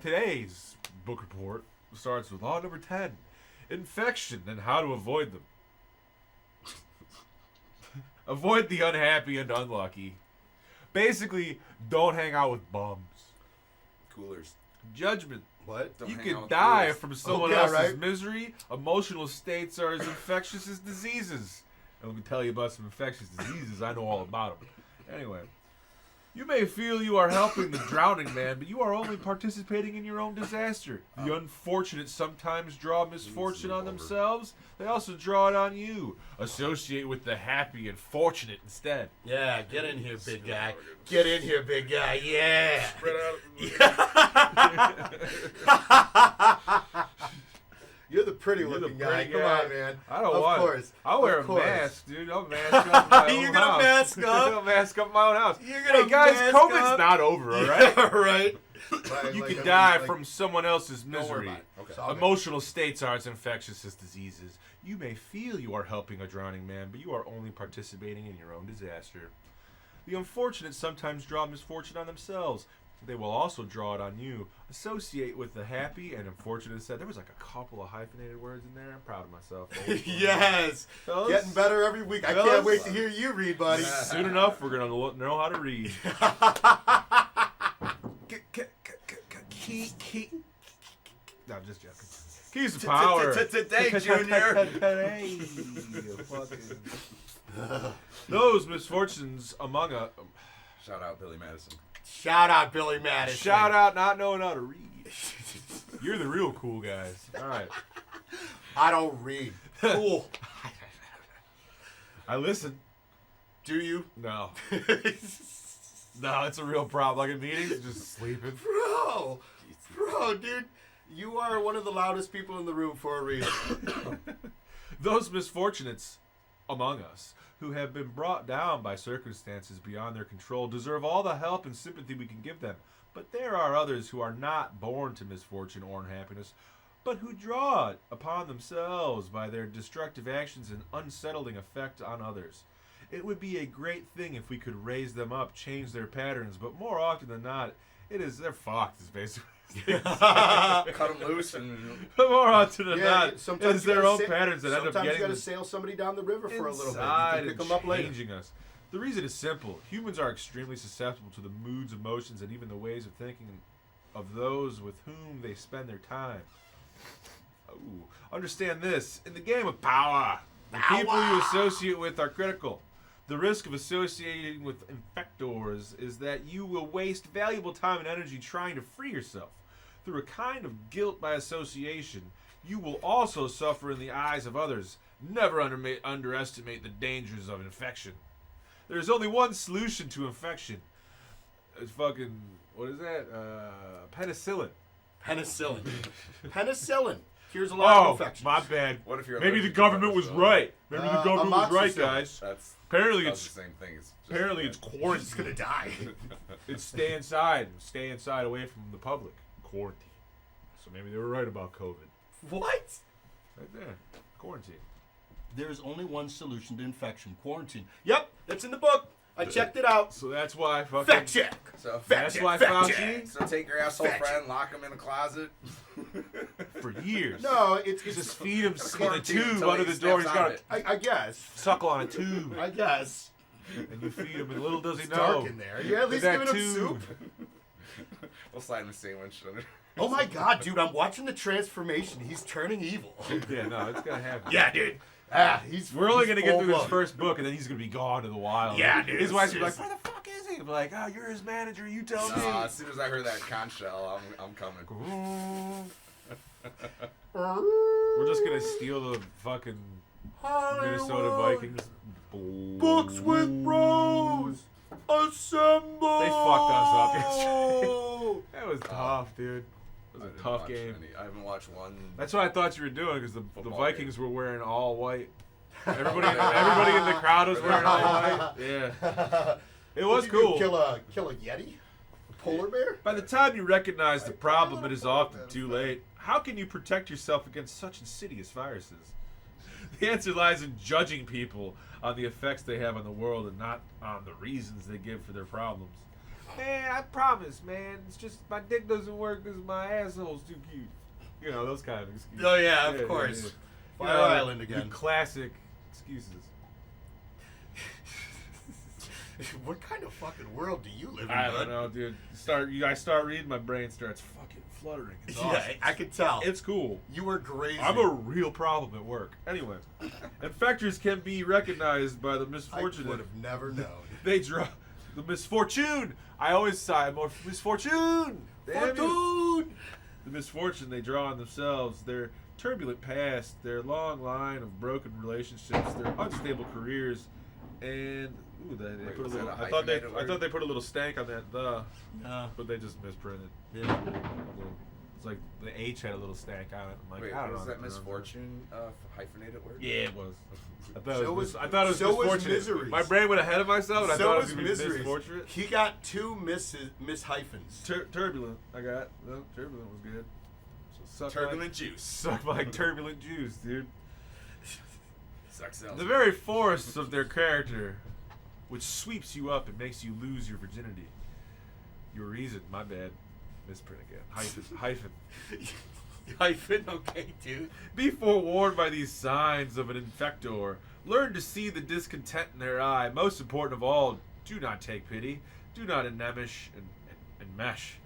Today's book report starts with law number 10. Infection and how to avoid them. Avoid the unhappy and unlucky. Basically, don't hang out with bums. Coolers. Judgment. What? You could die coolers. from someone else's misery. Emotional states are as infectious as diseases. And let me tell you about some infectious diseases. I know all about them. Anyway, you may feel you are helping the drowning man, but you are only participating in your own disaster. The unfortunate sometimes draw misfortune on themselves. They also draw it on you. Associate with the happy and fortunate instead. Yeah, get in here, big guy. Get in here, big guy. Yeah. Spread out. You're the pretty looking guy. Come on, man. I don't want. Of course. I'll wear a mask, dude. I'll mask up my own You're gonna house. mask up? I'll mask up my own house. You're gonna hey guys, mask COVID's up? not over, all right? Yeah, right. You can die from someone else's misery. Okay. Emotional states are as infectious as diseases. You may feel you are helping a drowning man, but you are only participating in your own disaster. The unfortunate sometimes draw misfortune on themselves. They will also draw it on you. Associate with the happy and unfortunate instead. There was like a couple of hyphenated words in there. I'm proud of myself. Yes. Fellas, Getting better every week. I can't wait to hear you read, buddy. soon enough, we're going to know how to read. No, I'm just joking. Keys of power. Today, Junior. Those misfortunes among us. Shout out Billy Madison. Shout out Billy Madison. Shout out not knowing how to read. You're the real cool guys. All right. I don't read. Cool. I listen. Do you? No. No, it's a real problem. Like in meetings, just sleeping. Bro, dude. You are one of the loudest people in the room for a reason. Those misfortunates among us who have been brought down by circumstances beyond their control deserve all the help and sympathy we can give them. But there are others who are not born to misfortune or unhappiness, but who draw it upon themselves by their destructive actions and unsettling effect on others. It would be a great thing if we could raise them up, change their patterns, but more often than not, they're fucked, is basically. Cut them loose and More often than not, sometimes it's their own patterns that end up sometimes getting you got to sail somebody down the river for a little bit. You inside can pick and them up later. changing us. The reason is simple. Humans are extremely susceptible to the moods, emotions, and even the ways of thinking of those with whom they spend their time. Ooh. Understand this. In the game of power, the people you associate with are critical. The risk of associating with infectors is that you will waste valuable time and energy trying to free yourself. Through a kind of guilt by association, you will also suffer in the eyes of others. Never underestimate the dangers of infection. There is only one solution to infection. It's fucking, what is that? Penicillin. Penicillin. Cures a lot of infections. My bad. what if you're Maybe the allergic to government was penicillin? right. Maybe the government was right, amoxicillin. guys. That's Apparently that's it's the same thing. it's You're just quarantine. gonna die. It's stay inside away from the public. Quarantine. So maybe they were right about COVID. What? Right there. Quarantine. There's only one solution to infection: quarantine. Yep, it's in the book. I checked it out. So that's why fucking... Fact check. So That's why fact Fauci, check. So take your asshole Fetch. friend, lock him in a closet. for years, No, it's just feed him in a quarantine tube until under he the door. He's snaps got out to of it. I guess. suckle on a tube, I guess. and you feed him, and little does he It's know. dark in there. You're at least that giving him tube. soup. We'll slide in a sandwich. Oh my god, dude, I'm watching the transformation. He's turning evil. Yeah, no, it's gonna happen. Yeah, dude. He's We're only he's gonna get through this full-blown. first book, and then he's gonna be gone to the wild. Yeah, dude, His wife's gonna be like, seriously. "Where the fuck is he?" I'll be like, "Oh, you're his manager. You tell me." As soon as I heard that conch shell, I'm coming. We're just gonna steal the fucking Minnesota Vikings. Books with Bros. Assemble. They fucked us up yesterday. That was tough, dude. It was a tough game. I haven't watched one. That's what I thought you were doing, because the Football Vikings were wearing all white. Everybody in the crowd was wearing all white. Yeah. It was What'd you do, cool. Kill a Yeti? A polar bear? By the time you recognize the problem, it is often too late. How can you protect yourself against such insidious viruses? The answer lies in judging people on the effects they have on the world and not on the reasons they give for their problems. Man, I promise, man. It's just my dick doesn't work because my asshole's too cute. You know, those kind of excuses. Oh yeah, of course. You Fire know, Island the again. classic excuses. What kind of fucking world do you live in, I bud? don't know, dude. I start reading, my brain starts fucking fluttering. It's Yeah, awesome. I could tell. It's cool. You were crazy. I'm a real problem at work. Anyway, infectors can be recognized by the I misfortunate. would have never known. They draw the misfortune. I always sigh more misfortune. Damn you. Fortune! The misfortune they draw on themselves, their turbulent past, their long line of broken relationships, their unstable careers, and ooh, they Wait, put a was that little. a I thought hyphenated word? they put a little stank on that but they just misprinted. Yeah. It's like the H had a little stank on it. I'm like, Wait, I don't was know. that misfortune hyphenated word? Yeah, it was. I thought So it was. was- I thought it was so was misfortunate. miseries. My brain went ahead of myself, and I So thought it was was gonna be miseries. misfortunate. He got two miss hyphens. Turbulent. I got. No, turbulent was good. So suck Turbulent juice. Suck my turbulent juice, dude. Sucks The very force of their character, which sweeps you up and makes you lose your virginity. Your reason, my bad. Misprint again. Hyphen. Hyphen, okay, dude. Be forewarned by these signs of an infector. Learn to see the discontent in their eye. Most important of all, do not take pity. Do not enmesh and mesh.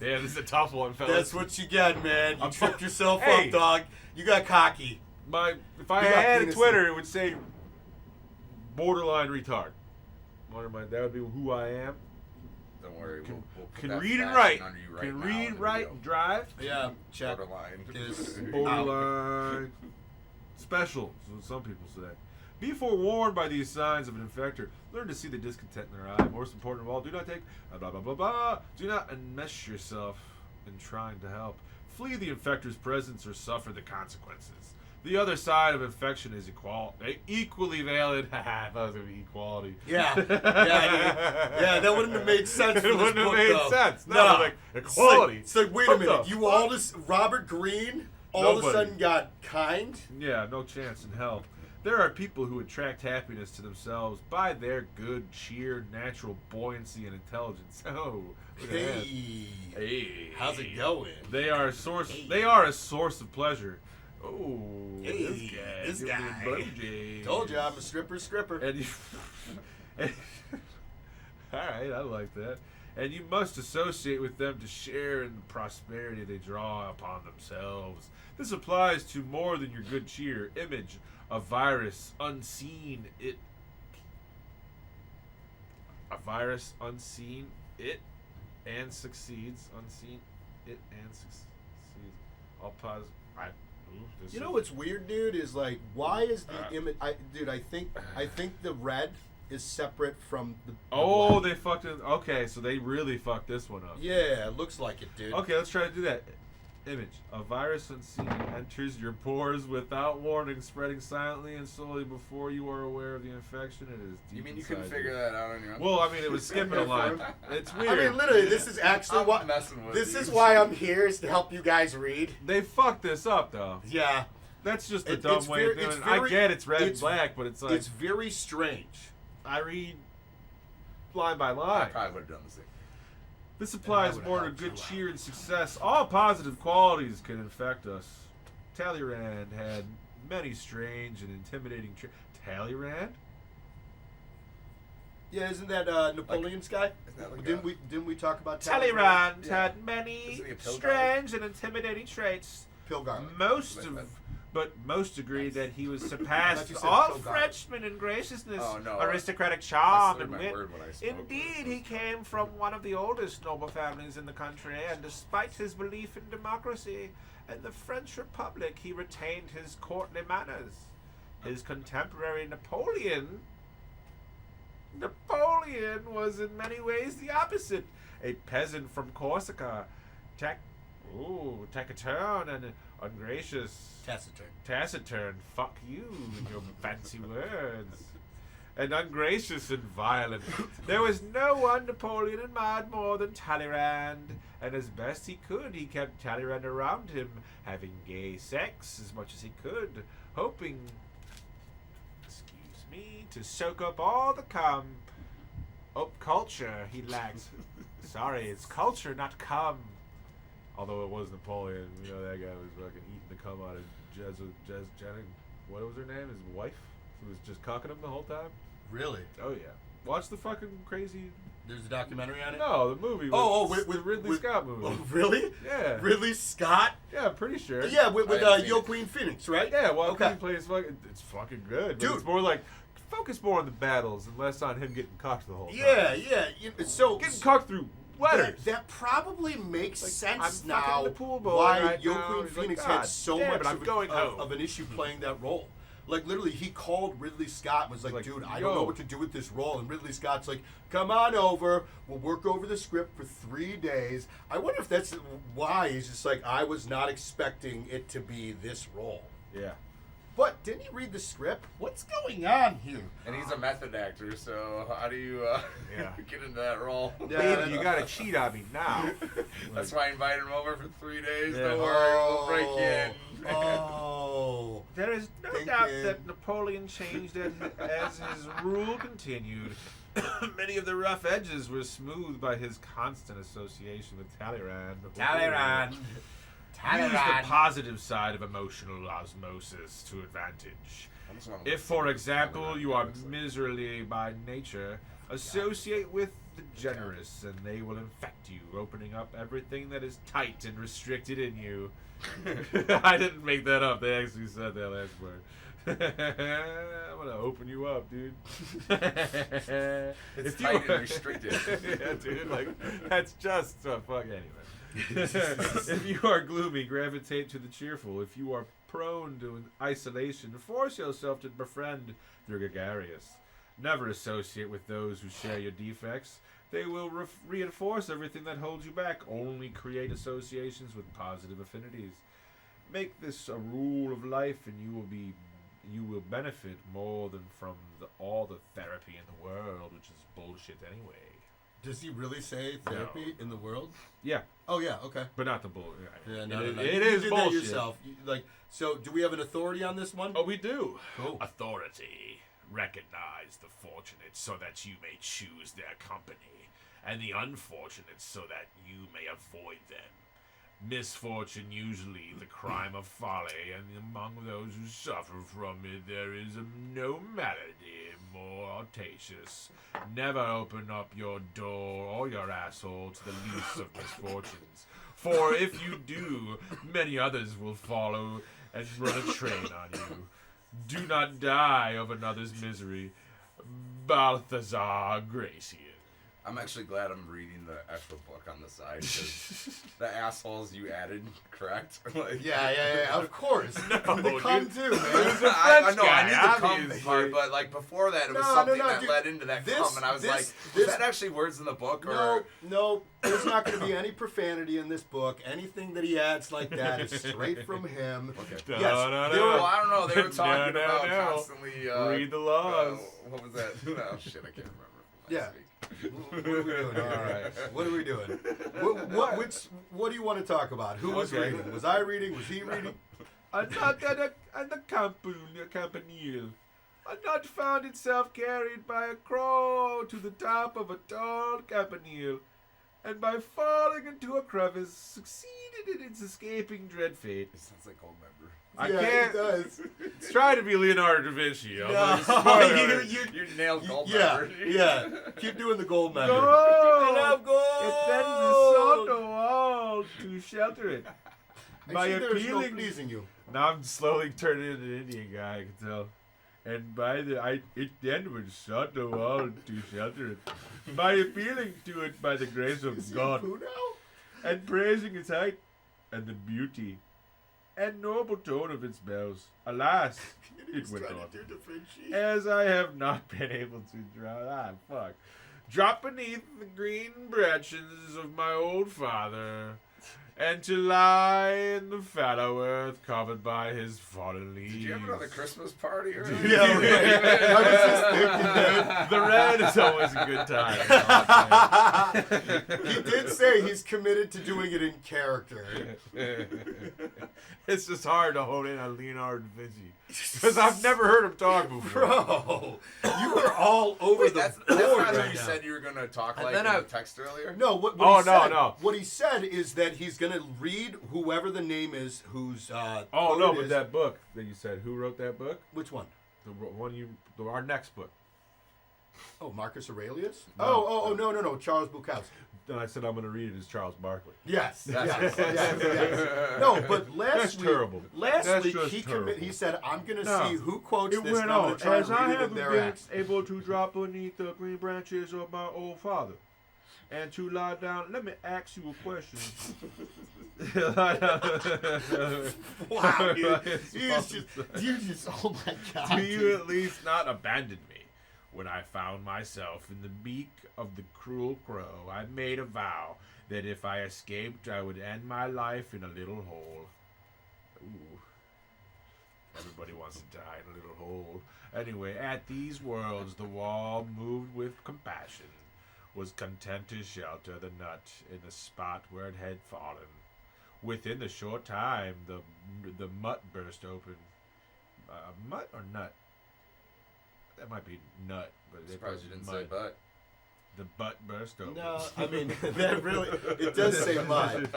Yeah, this is a tough one, fellas. That's what you get, man. You I'm tripped fu- yourself Hey. up, dog. You got cocky. If I You got had a penis Twitter, it would say borderline retard. That would be who I am. Don't worry. We'll put Can that read and fashion write. under you right Can now read, in the write, video. and drive. Yeah, check. Borderline. Is Borderline special, is what some people say. Be forewarned by these signs of an infector. Learn to see the discontent in their eye. Most important of all, do not take blah blah blah blah. Do not enmesh yourself in trying to help. Flee the infector's presence or suffer the consequences. The other side of infection is equally valid. I thought it was gonna be equality. Yeah, yeah, that wouldn't have made sense. For It this wouldn't have book, made though. sense. No, like equality. It's like, wait a What minute. the You fuck? all this Robert Greene all of a Nobody. sudden got kind. Yeah, no chance in hell. There are people who attract happiness to themselves by their good cheer, natural buoyancy, and intelligence. Oh, look at that. Hey, Hey, how's it going? They are a source. Hey. They are a source of pleasure. Oh, Hey, this this guy. Give me guy. blowjobs. Told you I'm a stripper. And you, all right, I like that. And you must associate with them to share in the prosperity they draw upon themselves. This applies to more than your good cheer, image, a virus unseen. A virus unseen it and succeeds. Unseen it and succeeds. All positive. You know what's weird, dude? Is like, why is the image? I think the red is separate from the. Oh, black. they fucked it. Okay, so they really fucked this one up. Yeah, it looks like it, dude. Okay, let's try to do that. Image. A virus unseen enters your pores without warning, spreading silently and slowly before you are aware of the infection. It is deep You mean you inside couldn't figure that out on your own? Well, I mean, it was skipping a line. It's weird. I mean, literally, this is actually I'm what. messing with This you. is why I'm here, is to help you guys read. They fucked this up, though. Yeah. That's just a It- dumb it's way of very- doing it's it. I very- get it's red and it's- black, but it's like, It's very strange. I read line by I line. probably would have done the same. This applies would've more to helped good you out. cheer and success. All positive qualities can infect us. Talleyrand had many strange and intimidating traits. Talleyrand? Yeah, isn't that Napoleon's guy? Isn't that like Didn't we talk about Talleyrand Yeah. had many Isn't he a Pilgrim? strange and intimidating traits. Pilgrim. Most agree that he was I thought surpassed you said all Pilgrim. Frenchmen in graciousness, Oh, no. aristocratic I charm, slurred and my wit. word when I spoke. Indeed, he came from one of the oldest noble families in the country, and despite his belief in democracy and the French Republic, he retained his courtly manners. His contemporary Napoleon was in many ways the opposite. A peasant from Corsica, taciturn and ungracious. Taciturn, fuck you and your fancy words. And ungracious and violent. There was no one Napoleon admired more than Talleyrand, and as best he could, he kept Talleyrand around him, having gay sex as much as he could, hoping, to soak up all the cum. Oh, culture, he lags. Sorry, it's culture, not cum. Although it was Napoleon, you know, that guy was fucking eating the cum out of Jez Jennings. What was her name? His wife? Who was just cocking him the whole time? Really? Oh, yeah. Watch the fucking crazy... There's a documentary on it? No, the movie. With the Ridley Scott movie. Oh, really? Yeah. Ridley Scott? Yeah, pretty sure. Yeah, with Joaquin Phoenix, right? Yeah, well, okay. he plays fucking... It's fucking good. But Dude. it's more like... Focus more on the battles and less on him getting cocked the whole time. Yeah. So Getting cocked through letters. That probably makes sense I'm now fucking the pool boy why right now. Joaquin He's Phoenix like, had God so damn much it, I'm going home. of an issue playing that role. Like, literally, he called Ridley Scott and was like, dude, I don't know what to do with this role. And Ridley Scott's like, come on over. We'll work over the script for 3 days. I wonder if that's why he's just like, I was not expecting it to be this role. Yeah. But didn't he read the script? What's going on here? And he's a method actor, so how do you get into that role? Yeah, baby, you gotta cheat on me now. That's why I invited him over for 3 days. Yeah. Don't worry, we'll break you in. Oh. There is no doubt that Napoleon changed as his rule continued. Many of the rough edges were smoothed by his constant association with Talleyrand. Use the positive side of emotional osmosis to advantage. If, for example, you are miserly by nature, associate with the generous, and they will infect you, opening up everything that is tight and restricted in you. I didn't make that up. They actually said that last word. I'm gonna open you up, dude. It's tight and restricted. Yeah, dude. Like, that's just fuck anyway. If you are gloomy, gravitate to the cheerful. If you are prone to isolation, force yourself to befriend the gregarious. Never associate with those who share your defects. They will reinforce everything that holds you back. Only create associations with positive affinities. Make this a rule of life, and you will benefit more than from all the therapy in the world, which is bullshit anyway. Does he really say therapy in the world? Yeah. Oh yeah, okay. But not the bull. Yeah, no. It is did bullshit. That yourself. So do we have an authority on this one? Oh, we do. Cool. Authority. Recognize the fortunate so that you may choose their company, and the unfortunate so that you may avoid them. Misfortune usually the crime of folly, and among those who suffer from it there is no malady more audacious. Never open up your door or your asshole to the least of misfortunes, for if you do, many others will follow and run a train on you. Do not die of another's misery. Balthazar Gracian. I'm actually glad I'm reading the actual book on the side, because the assholes you added, correct? Like, Yeah, of course. No, the cum dude. too, man. I know, I guy, knew the cum obviously. part, but like before that, it was No, something no, that dude. led into that cum, and I was like, was that actually words in the book? Or No, there's not going to be any profanity in this book. Anything that he adds like that is straight from him. Okay. Yes, No. there were- Well, I don't know. They were talking No. about constantly. Read the laws. What was that? Oh shit, I can't remember. Yeah. Week. What are we doing? All right. What are we doing? What do you want to talk about? Who was Okay. reading? Was I reading? Was he reading? And the campanile. A nut found itself carried by a crow to the top of a tall campanile, and by falling into a crevice succeeded in its escaping dread fate. It sounds like Goldmember. I Yeah, can't it does. try to be Leonardo da Vinci. I'm No, like, smart. You nailed Yeah, Goldmember. Keep doing the gold member. Gold! I love gold. It sends the Soto all to shelter it. By I see there's no appealing, pleasing you. now I'm slowly turning into an Indian guy, I can tell. And by it then would Soto all to shelter it. By appealing to it by the grace Is of he God, a poo now? and praising its height, and the beauty, and noble tone of its bells. Alas, it He's went trying on. to do Da Vinci. As I have not been able to drop beneath the green branches of my old father, and to lie in the fallow earth covered by his fallen leaves. Did you have another Christmas party? Or Yeah, right. I was just thinking, The red is always a good time. he did say he's committed to doing it in character. It's just hard to hold in on Leonardo da Vinci because I've never heard him talk before. Bro, you were all over the that's board not right what you now. said you were going to talk And like then in I- the text earlier? No, what Oh, he no, said, no. What he said is that he's going to read whoever the name is who's. Oh quote no, it but is. that book that you said, who wrote that book? Which one? Our next book. Oh, Marcus Aurelius? No. Oh, no, Charles Bukowski. Then I said I'm going to read it as Charles Barkley. Yes, That's yes. No, but That's terrible. Last That's week just he terrible. he said, I'm going to No. see who quotes It this went and I'm on going to try as and I read it in haven't their been accent. able to drop beneath the green branches of my old father, and to lie down. Let me ask you a question. Wow, you just, oh my God. Do you at least not abandon me? When I found myself in the beak of the cruel crow, I made a vow that if I escaped, I would end my life in a little hole. Ooh. Everybody wants to die in a little hole. Anyway, at these worlds, the wall, moved with compassion, was content to shelter the nut in the spot where it had fallen. Within the short time, the mutt burst open. Mutt or nut? That might be nut, but I'm surprised you didn't say mud. butt. The butt burst open. No, I mean, that really, it does say mud.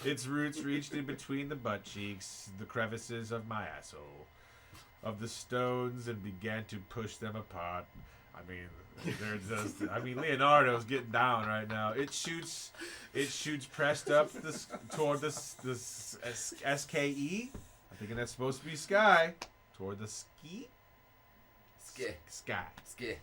Its roots reached in between the butt cheeks, the crevices of my asshole, of the stones, and began to push them apart. I mean, they're just. I mean, Leonardo's getting down right now. It shoots pressed up toward this SKE. I'm thinking that's supposed to be sky. Toward the ski. Sky. Ski.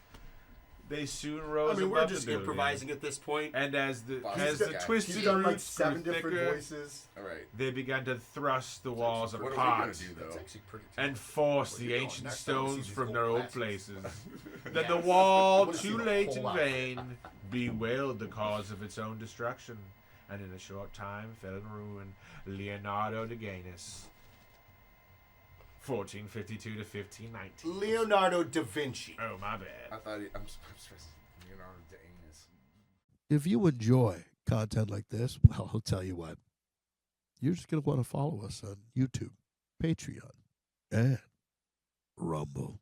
They soon rose. I mean, we're above just the building. improvising at this point. And as the He's twisted He's done like roots 7 grew different thicker, voices. All right. they began to thrust the walls What are we apart going to do, That's though? actually pretty and tough. force Where the you going? ancient Next time we see stones these from gold their old glasses. places. Then Yeah. the wall, wanna see too the late whole in lot. vain, bewailed the cause of its own destruction, and in a short time fell in ruin. Leonardo da Vinci, 1452 to 1519. Leonardo da Vinci. Oh, my I bad. thought I'm stressing Leonardo da Anus. If you enjoy content like this, well, I'll tell you what. You're just going to want to follow us on YouTube, Patreon, and Rumble.